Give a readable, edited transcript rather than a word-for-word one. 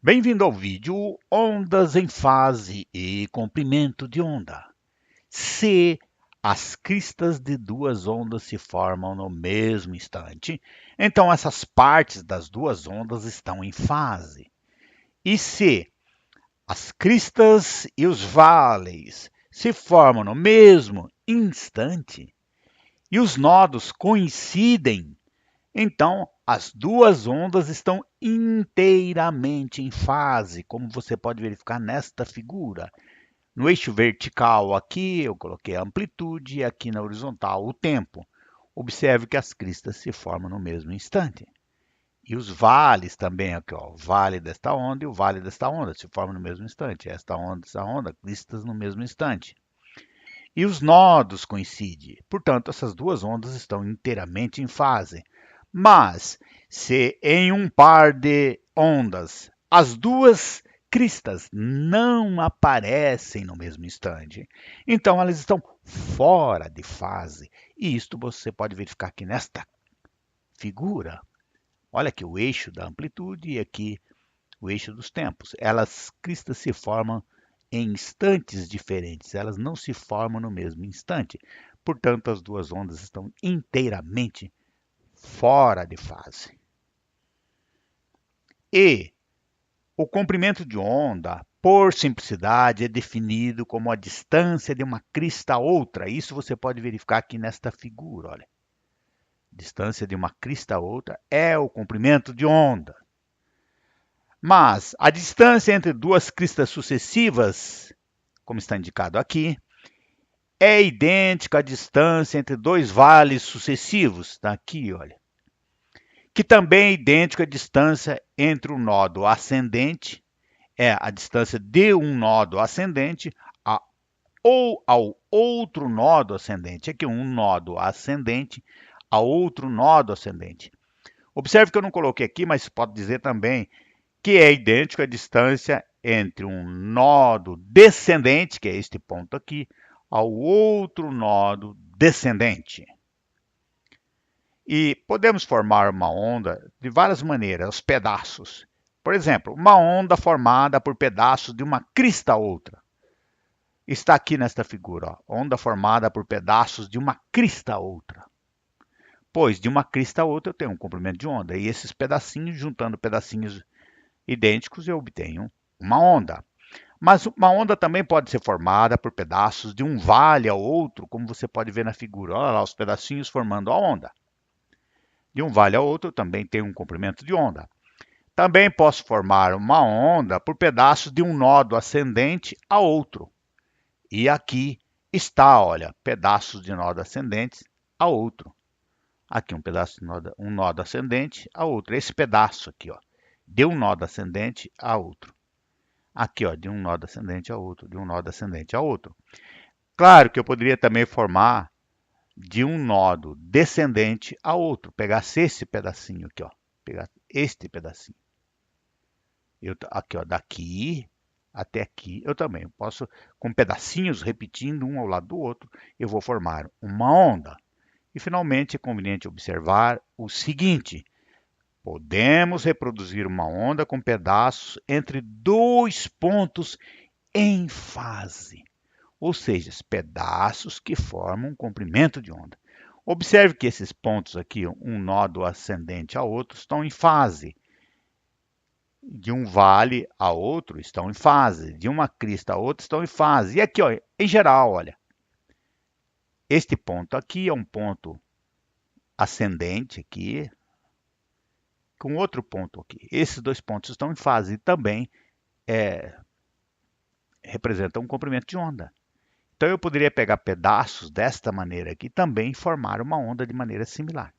Bem-vindo ao vídeo Ondas em fase e comprimento de onda. Se as cristas de duas ondas se formam no mesmo instante, então essas partes das duas ondas estão em fase. E se as cristas e os vales se formam no mesmo instante e os nodos coincidem, então, as duas ondas estão inteiramente em fase, como você pode verificar nesta figura. No eixo vertical aqui, eu coloquei a amplitude e aqui na horizontal o tempo. Observe que as cristas se formam no mesmo instante. E os vales também, aqui, ó, o vale desta onda e o vale desta onda se formam no mesmo instante. Esta onda, cristas no mesmo instante. E os nodos coincidem. Portanto, essas duas ondas estão inteiramente em fase. Mas, se em um par de ondas as duas cristas não aparecem no mesmo instante, então elas estão fora de fase. E isto você pode verificar aqui nesta figura. Olha aqui o eixo da amplitude e aqui o eixo dos tempos. Elas cristas se formam em instantes diferentes, elas não se formam no mesmo instante. Portanto, as duas ondas estão inteiramente fora de fase. E o comprimento de onda, por simplicidade, é definido como a distância de uma crista a outra. Isso você pode verificar aqui nesta figura. Olha. Distância de uma crista a outra é o comprimento de onda. Mas a distância entre duas cristas sucessivas, como está indicado aqui, é idêntica à distância entre dois vales sucessivos. Está aqui, olha. Que também é idêntica à distância entre o nódo ascendente, é a distância de um nódo ascendente ou ao outro nódo ascendente. Aqui um nódo ascendente a outro nódo ascendente. Observe que eu não coloquei aqui, mas pode dizer também que é idêntico à distância entre um nódo descendente, que é este ponto aqui, ao outro nódo descendente. E podemos formar uma onda de várias maneiras, os pedaços. Por exemplo, uma onda formada por pedaços de uma crista a outra. Está aqui nesta figura, ó, onda formada por pedaços de uma crista a outra. Pois de uma crista a outra eu tenho um comprimento de onda, e esses pedacinhos, juntando pedacinhos idênticos, eu obtenho uma onda. Mas uma onda também pode ser formada por pedaços de um vale ao outro, como você pode ver na figura. Olha lá os pedacinhos formando a onda. De um vale ao outro, eu também tenho um comprimento de onda. Também posso formar uma onda por pedaços de um nódo ascendente a outro. E aqui está, olha, pedaços de nódo ascendentes a outro. Aqui um pedaço de um nódo ascendente a outro. Esse pedaço aqui, ó, de um nódo ascendente a outro. Aqui, ó, de um nódo ascendente a outro, de um nódo ascendente a outro. Claro que eu poderia também formar de um nódo descendente a outro. Pegasse esse pedacinho aqui, ó. Pegar este pedacinho. Aqui, ó, daqui até aqui, eu também posso, com pedacinhos repetindo um ao lado do outro, eu vou formar uma onda. E, finalmente, é conveniente observar o seguinte. Podemos reproduzir uma onda com pedaços entre dois pontos em fase, ou seja, pedaços que formam um comprimento de onda. Observe que esses pontos aqui, um nódo ascendente a outro, estão em fase. De um vale a outro estão em fase, de uma crista a outra estão em fase. E aqui, ó, em geral, olha, este ponto aqui é um ponto ascendente aqui, com outro ponto aqui. Esses dois pontos estão em fase e também representam um comprimento de onda. Então eu poderia pegar pedaços desta maneira aqui e também formar uma onda de maneira similar.